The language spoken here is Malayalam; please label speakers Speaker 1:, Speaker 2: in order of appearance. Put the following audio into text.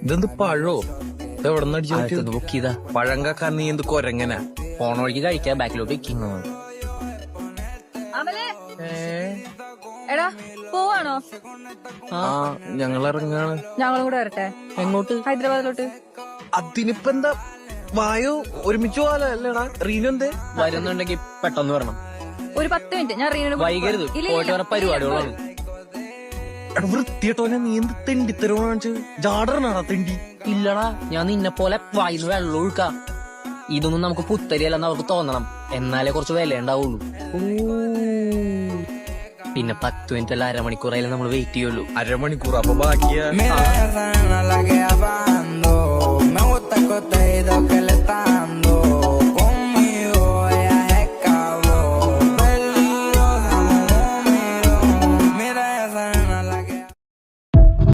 Speaker 1: ഇതെന്ത് പഴോ എവിടെ നിന്ന് അടിച്ചു ബുക്ക് ചെയ്താ പഴം കാക്കാൻ നീ എന്ത് കൊരങ്ങനാ ഫോൺ വഴിക്ക് കഴിക്കാൻ ബാക്കിലോട്ട് വെക്കുന്നു.
Speaker 2: എടാ പോവാണോ?
Speaker 1: ആ ഞങ്ങൾ ഇറങ്ങാണ്.
Speaker 2: ഞങ്ങളും കൂടെ വരട്ടെ.
Speaker 1: എങ്ങോട്ട്?
Speaker 2: ഹൈദരാബാദിലോട്ട്.
Speaker 1: അതിനിപ്പ എന്താ വായോ ഒരുമിച്ച് പോവാലോ അല്ലേടാ? റീനു എന്തേ വരുന്നുണ്ടെങ്കിൽ പെട്ടെന്ന് വരണം.
Speaker 2: ഒരു 10 മിനിറ്റ് ഞാൻ റീനു
Speaker 1: വൈകരുത്, പോയിട്ട് വേറെ പരിപാടികളാണ്. വൃത്തിയിട്ടോനെ നീ എന്ത് തെണ്ടിത്തരോ കാണിച്ച് ജാടറാണാ തെണ്ടി? ഇല്ലടാ, ഞാൻ നിന്നെ പോലെ വായിന്ന് വെള്ളം ഒഴുക്കാ. ഇതൊന്നും നമുക്ക് പുത്തരിയല്ലെന്ന് അവർക്ക് തോന്നണം, എന്നാലേ കുറച്ച് വില ഉണ്ടാവുള്ളൂ. പിന്നെ 10 മിനിറ്റ് അല്ല അരമണിക്കൂറായാലും നമ്മൾ വെയിറ്റ് ചെയ്യുള്ളൂ. അരമണിക്കൂർ അപ്പൊ ബാക്കിയാ